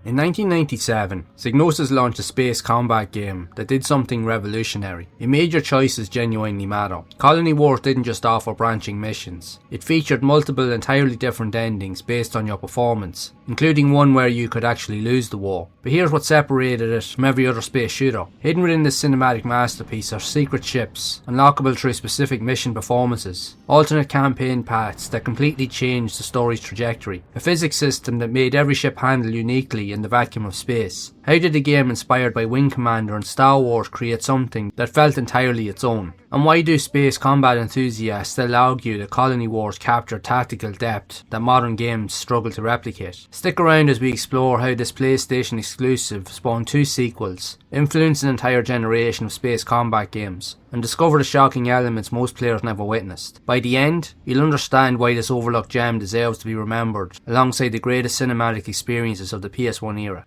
In 1997, Psygnosis launched a space combat game that did something revolutionary. It made your choices genuinely matter. Colony Wars didn't just offer branching missions. It featured multiple entirely different endings based on your performance, including one where you could actually lose the war. But here's what separated it from every other space shooter. Hidden within this cinematic masterpiece are secret ships, unlockable through specific mission performances, alternate campaign paths that completely changed the story's trajectory, a physics system that made every ship handle uniquely in the vacuum of space. How did a game inspired by Wing Commander and Star Wars create something that felt entirely its own? And why do space combat enthusiasts still argue that Colony Wars captured tactical depth that modern games struggle to replicate? Stick around as we explore how this PlayStation exclusive spawned 2 sequels, influenced an entire generation of space combat games, and discover the shocking elements most players never witnessed. By the end, you'll understand why this overlooked gem deserves to be remembered alongside the greatest cinematic experiences of the PS1 era.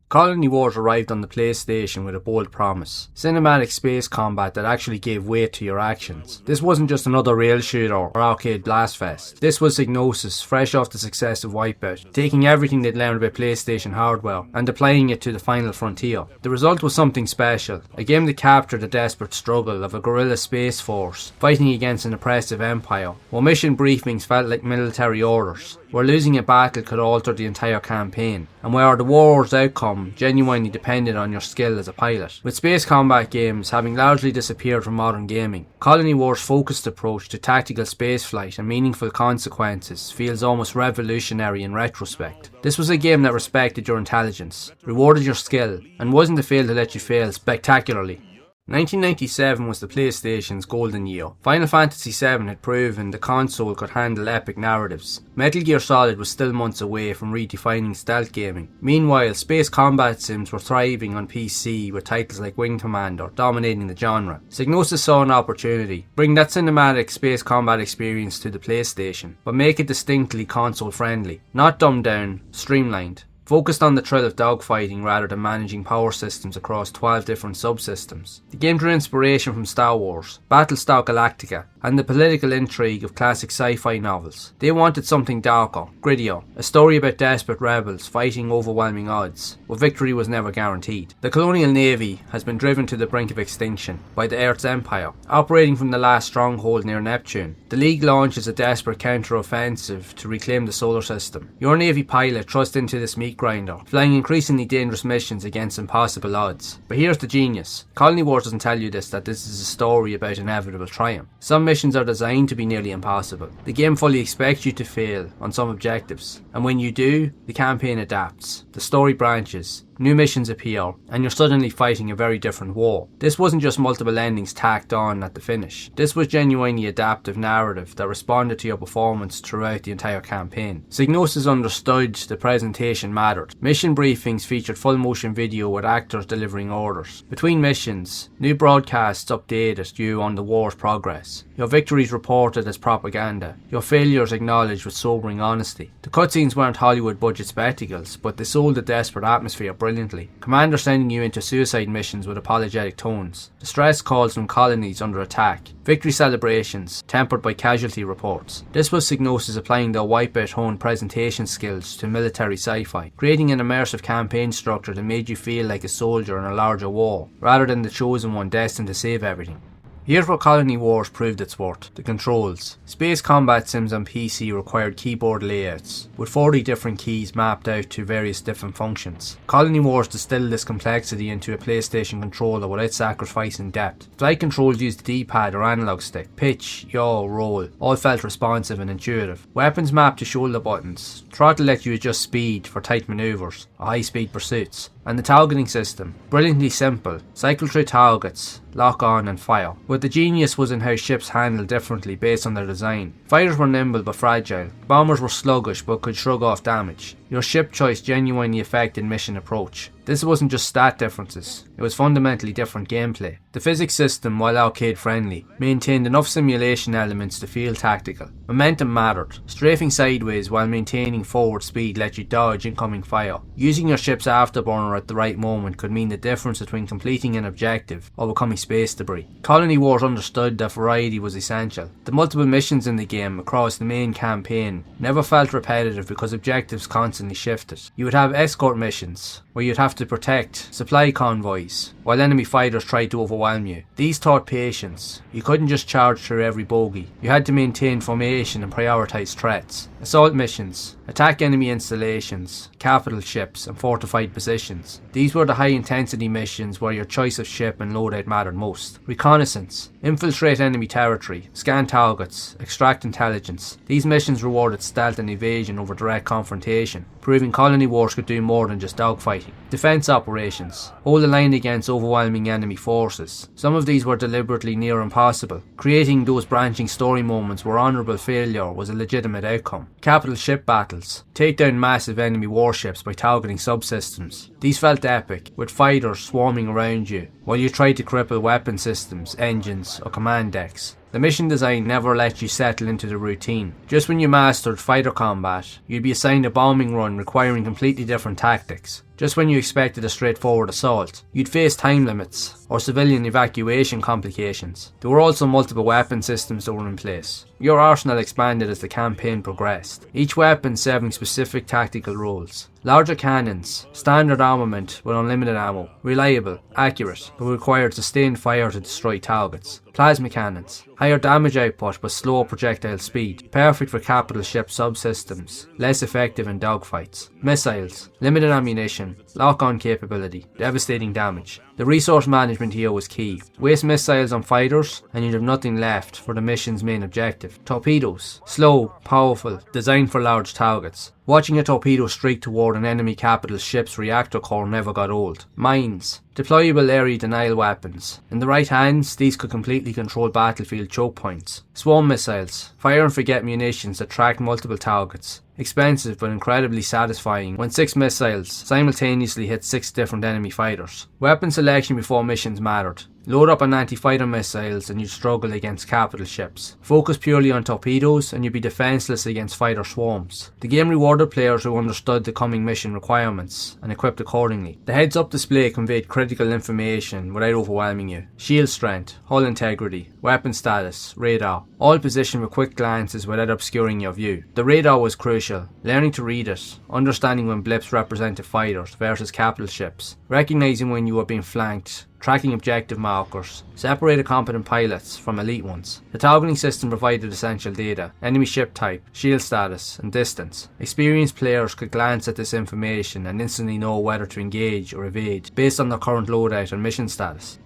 Colony Wars arrived on the PlayStation with a bold promise: cinematic space combat that actually gave weight to your actions. This wasn't just another rail shooter or arcade blastfest. This was Psygnosis, fresh off the success of Wipeout, taking everything they'd learned about PlayStation hardware and applying it to the final frontier. The result was something special, a game that captured the desperate struggle of a guerrilla space force fighting against an oppressive empire. While mission briefings felt like military orders, where losing a battle could alter the entire campaign, and where the war's outcome genuinely depended on your skill as a pilot. With space combat games having largely disappeared from modern gaming, Colony Wars' focused approach to tactical spaceflight and meaningful consequences feels almost revolutionary in retrospect. This was a game that respected your intelligence, rewarded your skill, and wasn't afraid to let you fail spectacularly. 1997 was the PlayStation's golden year. Final Fantasy VII had proven the console could handle epic narratives. Metal Gear Solid was still months away from redefining stealth gaming. Meanwhile, space combat sims were thriving on PC with titles like Wing Commander dominating the genre. Psygnosis saw an opportunity: bring that cinematic space combat experience to the PlayStation, but make it distinctly console friendly, not dumbed down, streamlined. Focused on the thrill of dogfighting rather than managing power systems across 12 different subsystems. The game drew inspiration from Star Wars, Battlestar Galactica, and the political intrigue of classic sci-fi novels. They wanted something darker, grittier, a story about desperate rebels fighting overwhelming odds, but victory was never guaranteed. The Colonial Navy has been driven to the brink of extinction by the Earth's empire, operating from the last stronghold near Neptune. The League launches a desperate counter-offensive to reclaim the solar system. Your Navy pilot thrusts into this meat grinder, flying increasingly dangerous missions against impossible odds. But here's the genius: Colony Wars doesn't tell you that this is a story about inevitable triumph. Some missions are designed to be nearly impossible. The game fully expects you to fail on some objectives, and when you do, the campaign adapts, the story branches, new missions appear, and you're suddenly fighting a very different war. This wasn't just multiple endings tacked on at the finish. This was genuinely adaptive narrative that responded to your performance throughout the entire campaign. Psygnosis understood the presentation mattered. Mission briefings featured full motion video with actors delivering orders. Between missions, new broadcasts updated you on the war's progress. Your victories reported as propaganda, your failures acknowledged with sobering honesty. The cutscenes weren't Hollywood budget spectacles, but they sold the desperate atmosphere brilliantly. Commander sending you into suicide missions with apologetic tones, distress calls from colonies under attack, victory celebrations tempered by casualty reports. This was Psygnosis applying their Wipeout-honed presentation skills to military sci-fi, creating an immersive campaign structure that made you feel like a soldier in a larger war, rather than the chosen one destined to save everything. Here's where Colony Wars proved its worth: the controls. Space combat sims on PC required keyboard layouts, with 40 different keys mapped out to various different functions. Colony Wars distilled this complexity into a PlayStation controller without sacrificing depth. Flight controls used the D-pad or analog stick. Pitch, yaw, roll, all felt responsive and intuitive. Weapons mapped to shoulder buttons. Throttle let you adjust speed for tight maneuvers or high-speed pursuits. And the targeting system, brilliantly simple: cycle through targets, lock on and fire. But the genius was in how ships handled differently based on their design. Fighters were nimble but fragile, bombers were sluggish but could shrug off damage. Your ship choice genuinely affected mission approach. This wasn't just stat differences, it was fundamentally different gameplay. The physics system, while arcade friendly, maintained enough simulation elements to feel tactical. Momentum mattered. Strafing sideways while maintaining forward speed let you dodge incoming fire. Using your ship's afterburner at the right moment could mean the difference between completing an objective or becoming space debris. Colony Wars understood that variety was essential. The multiple missions in the game across the main campaign never felt repetitive because objectives constantly shifted. You would have escort missions, where you'd have to protect supply convoys, while enemy fighters tried to overwhelm you. These taught patience. You couldn't just charge through every bogey. You had to maintain formation and prioritise threats. Assault missions, attack enemy installations, capital ships and fortified positions. These were the high intensity missions where your choice of ship and loadout mattered most. Reconnaissance, infiltrate enemy territory, scan targets, extract intelligence. These missions rewarded stealth and evasion over direct confrontation, proving Colony Wars could do more than just dogfighting. Defense operations, hold the line against overwhelming enemy forces. Some of these were deliberately near impossible, creating those branching story moments where honourable failure was a legitimate outcome. Capital ship battles, take down massive enemy warships by targeting subsystems. These felt epic, with fighters swarming around you, while you tried to cripple weapon systems, engines or command decks. The mission design never let you settle into the routine. Just when you mastered fighter combat, you'd be assigned a bombing run requiring completely different tactics. Just when you expected a straightforward assault, you'd face time limits or civilian evacuation complications. There were also multiple weapon systems that were in place. Your arsenal expanded as the campaign progressed, each weapon serving specific tactical roles. Larger cannons, standard armament with unlimited ammo, reliable, accurate, but required sustained fire to destroy targets. Plasma cannons, higher damage output but slower projectile speed, perfect for capital ship subsystems, less effective in dogfights. Missiles, limited ammunition, lock-on capability, devastating damage. The resource management here was key. Waste missiles on fighters and you'd have nothing left for the mission's main objective. Torpedoes, slow, powerful, designed for large targets. Watching a torpedo streak toward an enemy capital ship's reactor core never got old. Mines, deployable area denial weapons. In the right hands, these could completely control battlefield choke points. Swarm missiles, fire and forget munitions that tracked multiple targets. Expensive but incredibly satisfying when 6 missiles simultaneously hit 6 different enemy fighters. Weapon selection before missions mattered. Load up on anti-fighter missiles and you'd struggle against capital ships. Focus purely on torpedoes and you'd be defenceless against fighter swarms. The game rewarded players who understood the coming mission requirements and equipped accordingly. The heads-up display conveyed critical information without overwhelming you. Shield strength, hull integrity, weapon status, radar, all positioned with quick glances without obscuring your view. The radar was crucial. Learning to read it, understanding when blips represented fighters versus capital ships, recognising when you were being flanked, tracking objective markers, separated competent pilots from elite ones. The targeting system provided essential data, enemy ship type, shield status, and distance. Experienced players could glance at this information and instantly know whether to engage or evade based on their current loadout and mission status.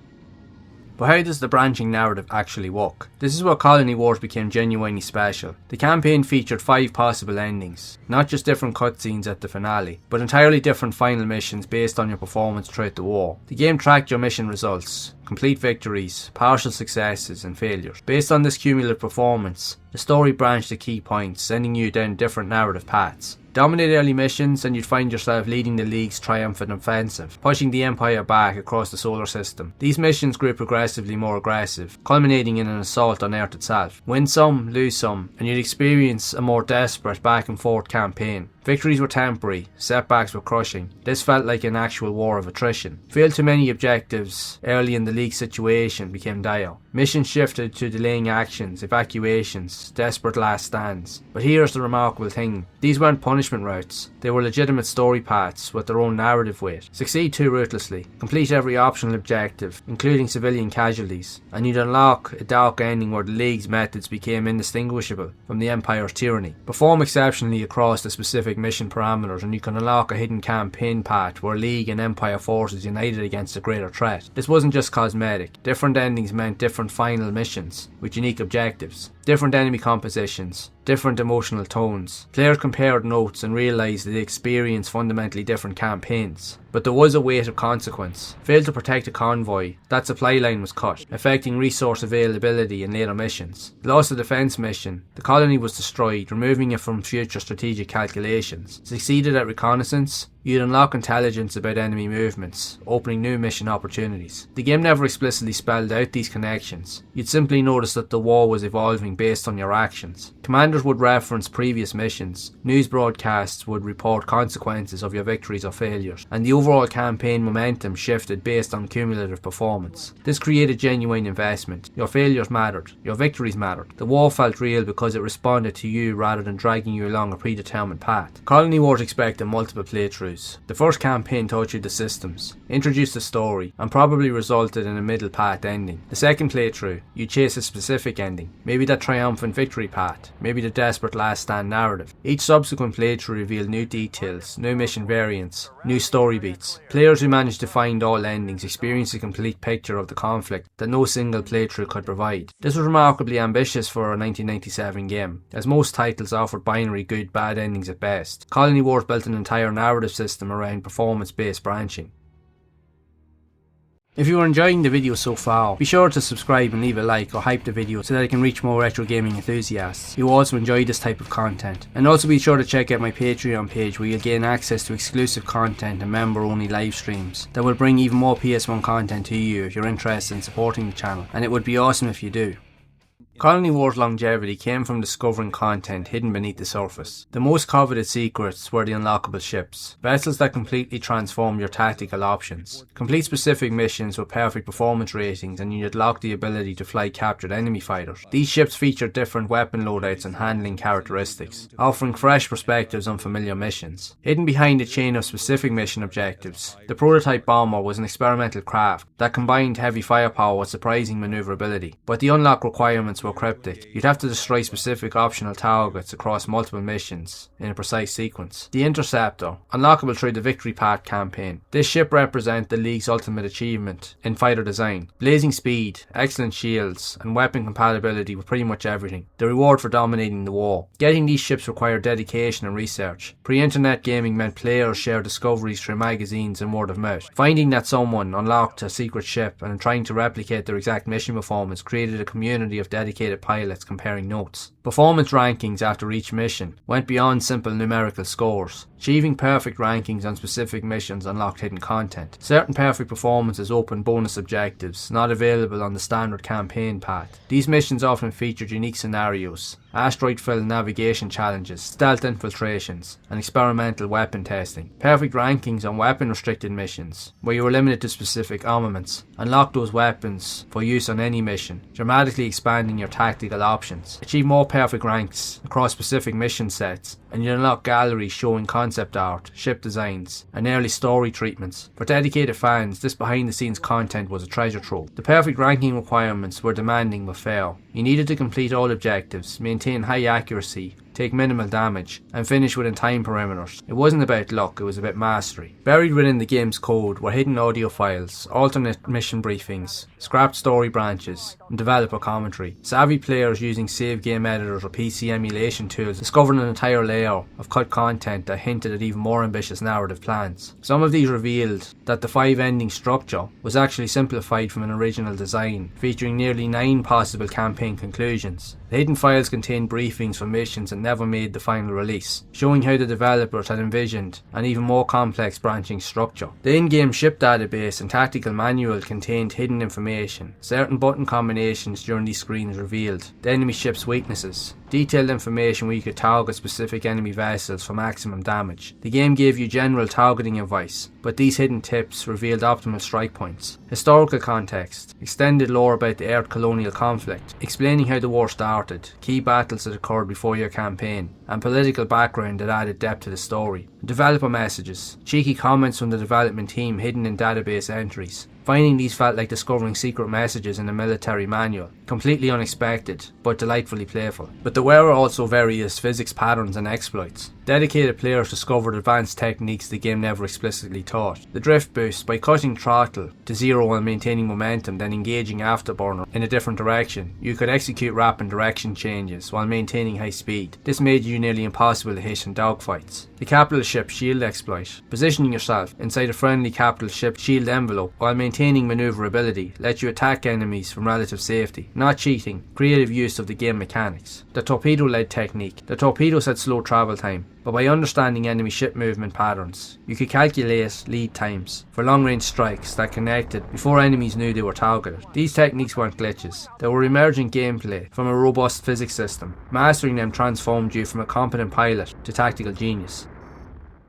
But how does the branching narrative actually work? This is where Colony Wars became genuinely special. The campaign featured 5 possible endings, not just different cutscenes at the finale, but entirely different final missions based on your performance throughout the war. The game tracked your mission results, complete victories, partial successes and failures. Based on this cumulative performance, the story branched at key points, sending you down different narrative paths. Dominate early missions and you'd find yourself leading the League's triumphant offensive, pushing the Empire back across the solar system. These missions grew progressively more aggressive, culminating in an assault on Earth itself. Win some, lose some, and you'd experience a more desperate back and forth campaign. Victories were temporary, setbacks were crushing. This felt like an actual war of attrition. Failed too many objectives early in the League's situation became dire. Missions shifted to delaying actions, evacuations, desperate last stands. But here's the remarkable thing. These weren't punishment routes. They were legitimate story paths with their own narrative weight. Succeed too ruthlessly. Complete every optional objective, including civilian casualties, and you'd unlock a dark ending where the League's methods became indistinguishable from the Empire's tyranny. Perform exceptionally across the specific mission parameters and you can unlock a hidden campaign path where League and Empire forces united against a greater threat. This wasn't just cosmetic. Different endings meant different final missions with unique objectives, different enemy compositions, different emotional tones. Players compared notes and realised that they experienced fundamentally different campaigns. But there was a weight of consequence. Failed to protect a convoy, that supply line was cut, affecting resource availability in later missions. Lost a defence mission, the colony was destroyed, removing it from future strategic calculations. Succeeded at reconnaissance, You'd unlock intelligence about enemy movements, opening new mission opportunities. The game never explicitly spelled out these connections. You'd simply notice that the war was evolving based on your actions. Commanders would reference previous missions, news broadcasts would report consequences of your victories or failures, and the overall campaign momentum shifted based on cumulative performance. This created genuine investment. Your failures mattered, your victories mattered. The war felt real because it responded to you rather than dragging you along a predetermined path. Colony Wars expected multiple playthroughs. The first campaign taught you the systems, introduced the story, and probably resulted in a middle path ending. The second playthrough, you chase a specific ending, maybe that triumphant victory path, maybe the desperate last stand narrative. Each subsequent playthrough revealed new details, new mission variants, new story beats. Players who managed to find all endings experienced a complete picture of the conflict that no single playthrough could provide. This was remarkably ambitious for a 1997 game, as most titles offered binary good-bad endings at best. Colony Wars built an entire narrative system around performance-based branching. If you are enjoying the video so far, be sure to subscribe and leave a like or hype the video so that it can reach more retro gaming enthusiasts who also enjoy this type of content. And also be sure to check out my Patreon page where you'll gain access to exclusive content and member only live streams that will bring even more PS1 content to you if you're interested in supporting the channel, and it would be awesome if you do. Colony Wars' longevity came from discovering content hidden beneath the surface. The most coveted secrets were the unlockable ships, vessels that completely transformed your tactical options. Complete specific missions with perfect performance ratings and you'd unlock the ability to fly captured enemy fighters. These ships featured different weapon loadouts and handling characteristics, offering fresh perspectives on familiar missions. Hidden behind a chain of specific mission objectives, the prototype bomber was an experimental craft that combined heavy firepower with surprising maneuverability, but the unlock requirements were cryptic. You'd have to destroy specific optional targets across multiple missions in a precise sequence. The Interceptor, unlockable through the Victory Path campaign. This ship represents the League's ultimate achievement in fighter design. Blazing speed, excellent shields, and weapon compatibility with pretty much everything. The reward for dominating the war. Getting these ships required dedication and research. Pre-internet gaming meant players shared discoveries through magazines and word of mouth. Finding that someone unlocked a secret ship and trying to replicate their exact mission performance created a community of dedicated pilots comparing notes. Performance rankings after each mission went beyond simple numerical scores. Achieving perfect rankings on specific missions unlocked hidden content. Certain perfect performances opened bonus objectives not available on the standard campaign path. These missions often featured unique scenarios, asteroid-filled navigation challenges, stealth infiltrations, and experimental weapon testing. Perfect rankings on weapon-restricted missions, where you were limited to specific armaments, unlocked those weapons for use on any mission, dramatically expanding your tactical options. Achieve more perfect ranks across specific mission sets, and you unlock galleries showing concept art, ship designs, and early story treatments. For dedicated fans, this behind-the-scenes content was a treasure trove. The perfect ranking requirements were demanding but fair. You needed to complete all objectives, maintain high accuracy, take minimal damage, and finish within time parameters. It wasn't about luck, it was about mastery. Buried within the game's code were hidden audio files, alternate mission briefings, scrapped story branches, and developer commentary. Savvy players using save game editors or PC emulation tools discovered an entire layer of cut content that hinted at even more ambitious narrative plans. Some of these revealed that the 5-ending structure was actually simplified from an original design, featuring nearly 9 possible campaign conclusions. The hidden files contained briefings for missions that never made the final release, showing how the developers had envisioned an even more complex branching structure. The in-game ship database and tactical manual contained hidden information. Certain button combinations during these screens revealed the enemy ship's weaknesses, detailed information where you could target specific enemy vessels for maximum damage. The game gave you general targeting advice, but these hidden tips revealed optimal strike points. Historical context, extended lore about the Earth colonial conflict, explaining how the war started, key battles that occurred before your campaign, and political background that added depth to the story. Developer messages, cheeky comments from the development team hidden in database entries. Finding these felt like discovering secret messages in a military manual, completely unexpected but delightfully playful. But there were also various physics patterns and exploits. Dedicated players discovered advanced techniques the game never explicitly taught. The drift boost, by cutting throttle to zero while maintaining momentum, then engaging afterburner in a different direction, you could execute rapid direction changes while maintaining high speed. This made you nearly impossible to hit in dogfights. The capital ship shield exploit, positioning yourself inside a friendly capital ship shield envelope while maintaining maneuverability, let you attack enemies from relative safety. Not cheating, creative use of the game mechanics. The torpedo-led technique. The torpedoes had slow travel time, but by understanding enemy ship movement patterns, you could calculate lead times for long-range strikes that connected before enemies knew they were targeted. These techniques weren't glitches, they were emergent gameplay from a robust physics system. Mastering them transformed you from a competent pilot to tactical genius.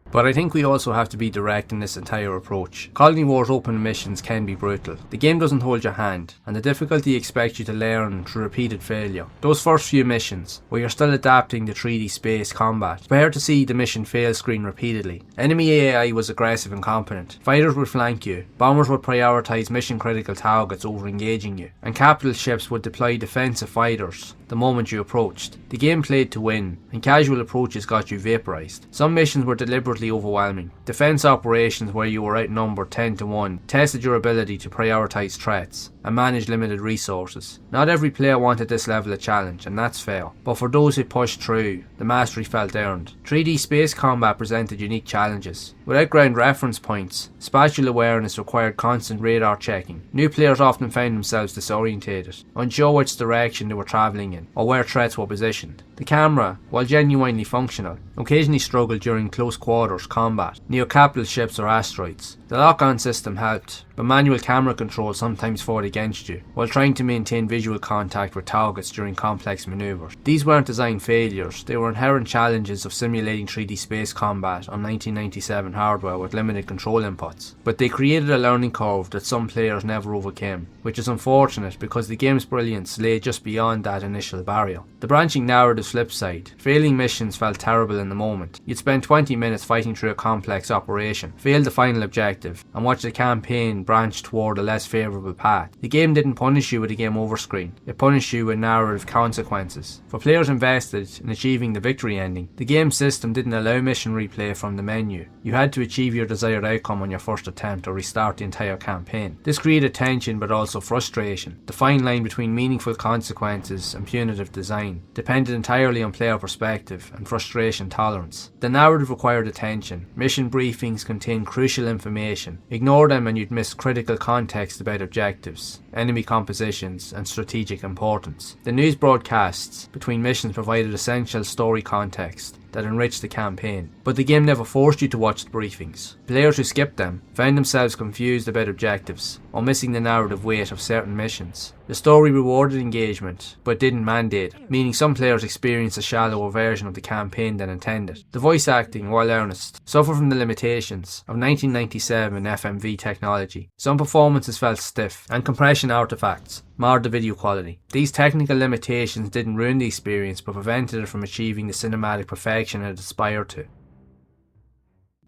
But I think we also have to be direct in this entire approach. Colony Wars open missions can be brutal. The game doesn't hold your hand, and the difficulty expects you to learn through repeated failure. Those first few missions, where you're still adapting to 3D space combat, prepare to see the mission fail screen repeatedly. Enemy AI was aggressive and competent. Fighters would flank you, bombers would prioritise mission critical targets over engaging you, and capital ships would deploy defensive fighters the moment you approached. The game played to win, and casual approaches got you vaporised. Some missions were deliberately overwhelming. Defence operations where you were outnumbered 10 to 1 tested your ability to prioritise threats and manage limited resources. Not every player wanted this level of challenge, and that's fair, but for those who pushed through, the mastery felt earned. 3D space combat presented unique challenges. Without ground reference points, spatial awareness required constant radar checking. New players often found themselves disorientated, unsure which direction they were travelling in, or where threats were positioned. The camera, while genuinely functional, occasionally struggled during close quarters combat, near capital ships or asteroids. The lock-on system helped, but manual camera control sometimes fought against you, while trying to maintain visual contact with targets during complex manoeuvres. These weren't design failures, they were inherent challenges of simulating 3D space combat on 1997 hardware with limited control inputs. But they created a learning curve that some players never overcame, which is unfortunate because the game's brilliance lay just beyond that initial barrier. The branching narrative's flip side, failing missions felt terrible in the moment. You'd spend 20 minutes fighting through a complex operation, fail the final objective, and watch the campaign branch toward a less favourable path. The game didn't punish you with a game over screen, it punished you with narrative consequences. For players invested in achieving the victory ending, the game system didn't allow mission replay from the menu. You had to achieve your desired outcome on your first attempt or restart the entire campaign. This created tension but also frustration. The fine line between meaningful consequences and punitive design depended entirely on player perspective and frustration tolerance. The narrative required attention. Mission briefings contained crucial information. Ignore them and you'd miss critical context about objectives, enemy compositions, and strategic importance. The news broadcasts between missions provided essential story context that enriched the campaign, but the game never forced you to watch the briefings. Players who skipped them found themselves confused about objectives or missing the narrative weight of certain missions. The story rewarded engagement, but didn't mandate it, meaning some players experienced a shallower version of the campaign than intended. The voice acting, while earnest, suffered from the limitations of 1997 FMV technology. Some performances felt stiff, and compression artifacts marred the video quality. These technical limitations didn't ruin the experience, but prevented it from achieving the cinematic perfection it aspired to.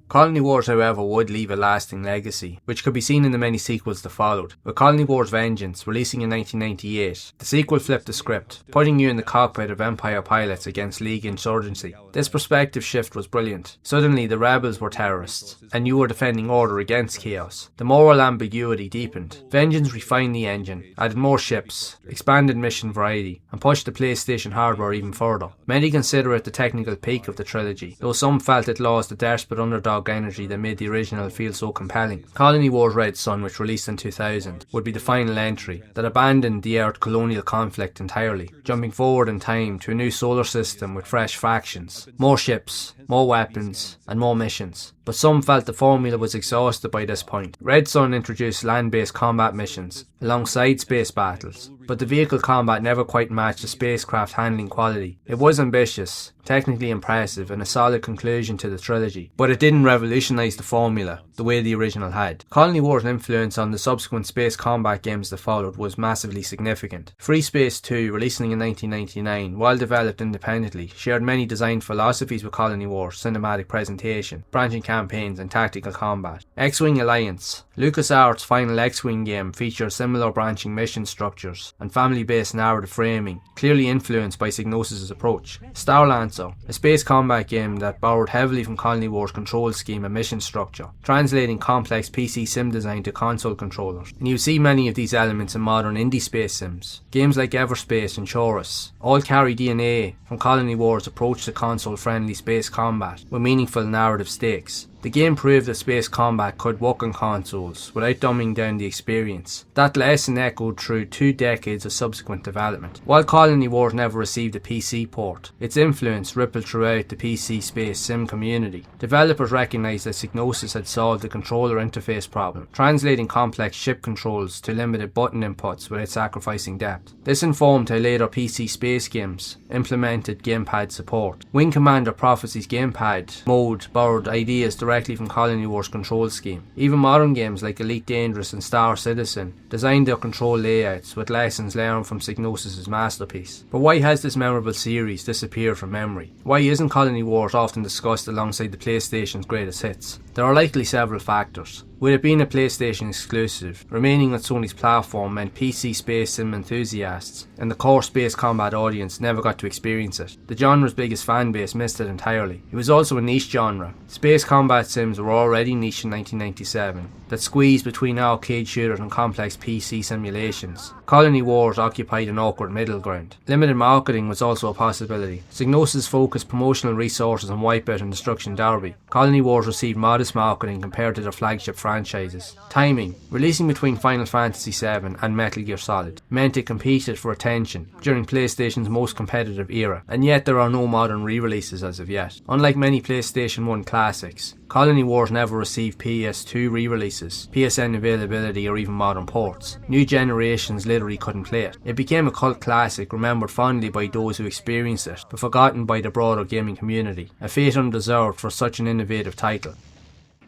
Colony Wars, however, would leave a lasting legacy, which could be seen in the many sequels that followed. With Colony Wars Vengeance releasing in 1998, the sequel flipped the script, putting you in the cockpit of Empire pilots against League insurgency. This perspective shift was brilliant. Suddenly the rebels were terrorists, and you were defending order against chaos. The moral ambiguity deepened. Vengeance refined the engine, added more ships, expanded mission variety, and pushed the PlayStation hardware even further. Many consider it the technical peak of the trilogy, though some felt it lost the desperate underdog energy that made the original feel so compelling. Colony Wars Red Sun, which released in 2000, would be the final entry that abandoned the Earth colonial conflict entirely, jumping forward in time to a new solar system with fresh factions, more ships, more weapons, and more missions. But some felt the formula was exhausted by this point. Red Sun introduced land-based combat missions alongside space battles, but the vehicle combat never quite matched the spacecraft handling quality. It was ambitious, technically impressive, and a solid conclusion to the trilogy, but it didn't revolutionise the formula the way the original had. Colony Wars' influence on the subsequent space combat games that followed was massively significant. Free Space 2, releasing in 1999, while developed independently, shared many design philosophies with Colony Wars: cinematic presentation, branching campaigns, and tactical combat. X-Wing Alliance, LucasArts' final X-Wing game, featured similar branching mission structures and family-based narrative framing, clearly influenced by Psygnosis' approach. Starlancer, a space combat game that borrowed heavily from Colony Wars' control scheme and mission structure, translating complex PC sim design to console controllers. And you see many of these elements in modern indie space sims. Games like Everspace and Chorus all carry DNA from Colony Wars' approach to console-friendly space combat with meaningful narrative stakes. The game proved that space combat could work on consoles without dumbing down the experience. That lesson echoed through 2 decades of subsequent development. While Colony Wars never received a PC port, its influence rippled throughout the PC space sim community. Developers recognized that Psygnosis had solved the controller interface problem, translating complex ship controls to limited button inputs without sacrificing depth. This informed how later PC space games implemented gamepad support. Wing Commander Prophecy's gamepad mode borrowed ideas directly from Colony Wars' control scheme. Even modern games like Elite Dangerous and Star Citizen designed their control layouts with lessons learned from Psygnosis' masterpiece. But why has this memorable series disappeared from memory? Why isn't Colony Wars often discussed alongside the PlayStation's greatest hits? There are likely several factors. With it being a PlayStation exclusive, remaining on Sony's platform meant PC space sim enthusiasts and the core space combat audience never got to experience it. The genre's biggest fanbase missed it entirely. It was also a niche genre. Space combat sims were already niche in 1997, that squeezed between arcade shooters and complex PC simulations. Colony Wars occupied an awkward middle ground. Limited marketing was also a possibility. Psygnosis focused promotional resources on Wipeout and Destruction Derby. Colony Wars received modest marketing compared to their flagship franchises. Timing. Releasing between Final Fantasy VII and Metal Gear Solid meant it competed for attention during PlayStation's most competitive era, and yet there are no modern re-releases as of yet. Unlike many PlayStation 1 classics, Colony Wars never received PS2 re-releases, PSN availability or even modern ports. New generations literally couldn't play it. It became a cult classic remembered fondly by those who experienced it, but forgotten by the broader gaming community, a fate undeserved for such an innovative title.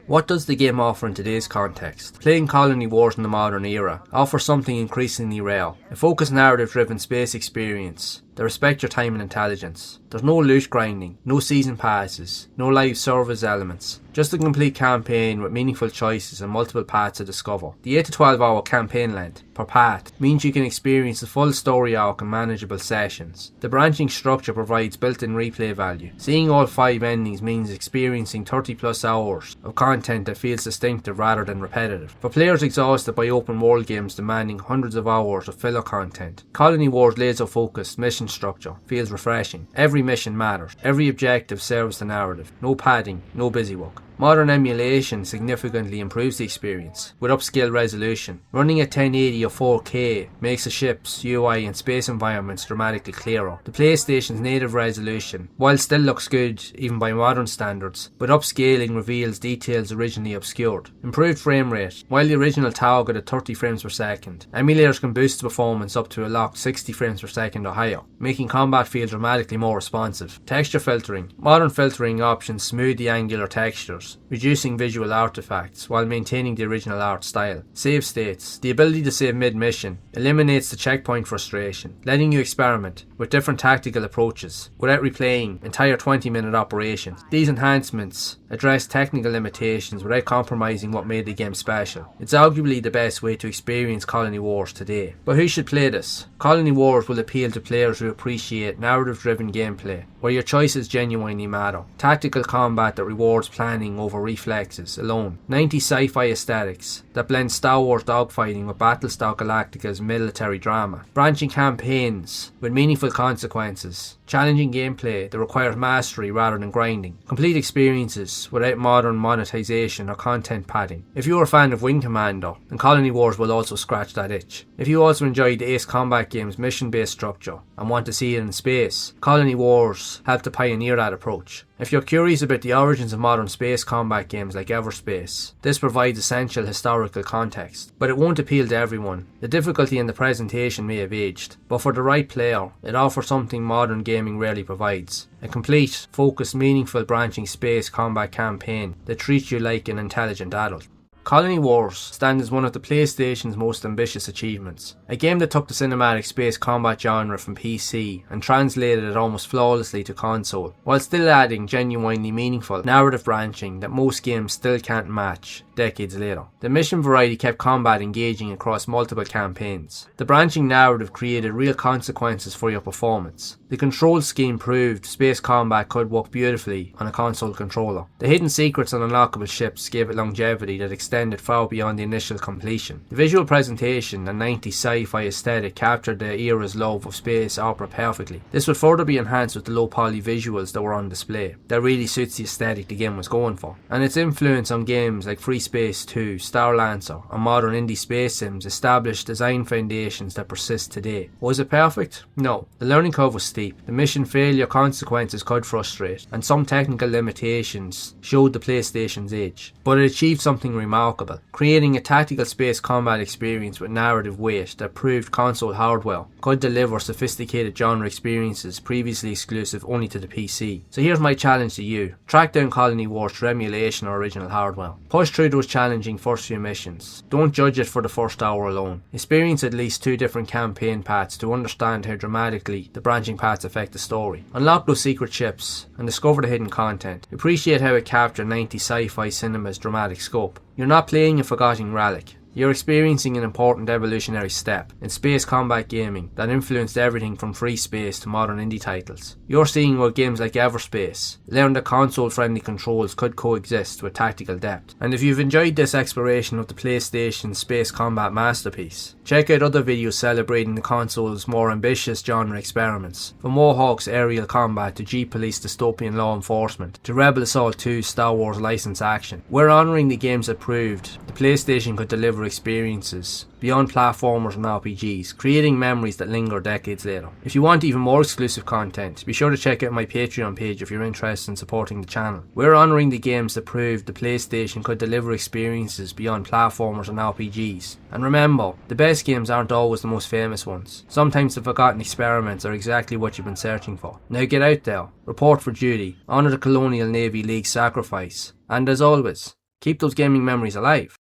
What does the game offer in today's context? Playing Colony Wars in the modern era offers something increasingly rare. A focused narrative-driven space experience that respects your time and intelligence. There's no loot grinding, no season passes, no live service elements. Just a complete campaign with meaningful choices and multiple paths to discover. The 8 to 12 hour campaign length per path means you can experience the full story arc in manageable sessions. The branching structure provides built-in replay value. Seeing all 5 endings means experiencing 30 plus hours of content that feels distinctive rather than repetitive. For players exhausted by open world games demanding hundreds of hours of filler content, Colony Wars' laser focused mission structure feels refreshing. Every mission matters. Every objective serves the narrative. No padding, no busy work. Modern emulation significantly improves the experience, with upscale resolution. Running at 1080 or 4K makes the ship's UI and space environments dramatically clearer. The PlayStation's native resolution, while still looks good even by modern standards, but upscaling reveals details originally obscured. Improved frame rate. While the original targeted 30 frames per second, emulators can boost performance up to a locked 60 frames per second or higher, making combat feel dramatically more responsive. Texture filtering. Modern filtering options smooth the angular textures, reducing visual artifacts while maintaining the original art style. Save states. The ability to save mid-mission eliminates the checkpoint frustration, letting you experiment with different tactical approaches without replaying entire 20-minute operations. These enhancements address technical limitations without compromising what made the game special. It's arguably the best way to experience Colony Wars today. But who should play this? Colony Wars will appeal to players who appreciate narrative-driven gameplay, where your choices genuinely matter. Tactical combat that rewards planning over reflexes alone. 90s sci-fi aesthetics that blend Star Wars dogfighting with Battlestar Galactica's military drama. Branching campaigns with meaningful consequences. Challenging gameplay that requires mastery rather than grinding. Complete experiences without modern monetization or content padding. If you're a fan of Wing Commander, then Colony Wars will also scratch that itch. If you also enjoy the Ace Combat game's mission-based structure and want to see it in space, Colony Wars helped to pioneer that approach. If you're curious about the origins of modern space combat games like Everspace, this provides essential historical context, but it won't appeal to everyone. The difficulty in the presentation may have aged, but for the right player, it offers something modern gaming rarely provides. A complete, focused, meaningful branching space combat campaign that treats you like an intelligent adult. Colony Wars stands as one of the PlayStation's most ambitious achievements. A game that took the cinematic space combat genre from PC and translated it almost flawlessly to console, while still adding genuinely meaningful narrative branching that most games still can't match. decades later. The mission variety kept combat engaging across multiple campaigns. The branching narrative created real consequences for your performance. The control scheme proved space combat could work beautifully on a console controller. The hidden secrets on unlockable ships gave it longevity that extended far beyond the initial completion. The visual presentation and 90s sci-fi aesthetic captured the era's love of space opera perfectly. This would further be enhanced with the low poly visuals that were on display. That really suits the aesthetic the game was going for. And its influence on games like Free Space 2, Star Lancer, and modern indie space sims established design foundations that persist today. Was it perfect? No. The learning curve was steep. The mission failure consequences could frustrate, and some technical limitations showed the PlayStation's age. But it achieved something remarkable, creating a tactical space combat experience with narrative weight that proved console hardware could deliver sophisticated genre experiences previously exclusive only to the PC. So here's my challenge to you. Track down Colony Wars through emulation or original hardware. Push through those challenging first few missions. Don't judge it for the first hour alone. Experience at least 2 different campaign paths to understand how dramatically the branching paths affect the story. Unlock those secret ships and discover the hidden content. Appreciate how it captured 90s sci-fi cinema's dramatic scope. You're not playing a forgotten relic. You're experiencing an important evolutionary step in space combat gaming that influenced everything from Free Space to modern indie titles. You're seeing where games like Everspace learned that console-friendly controls could coexist with tactical depth. And if you've enjoyed this exploration of the PlayStation space combat masterpiece, check out other videos celebrating the console's more ambitious genre experiments. From Warhawk's aerial combat to G-Police dystopian law enforcement to Rebel Assault 2's Star Wars license action, we're honouring the games that proved the PlayStation could deliver experiences beyond platformers and RPGs, creating memories that linger decades later. If you want even more exclusive content, be sure to check out my Patreon page if you're interested in supporting the channel. We're honouring the games that proved the PlayStation could deliver experiences beyond platformers and RPGs. And remember, the best games aren't always the most famous ones. Sometimes the forgotten experiments are exactly what you've been searching for. Now get out there, report for duty, honour the Colonial Navy League's sacrifice, and as always, keep those gaming memories alive.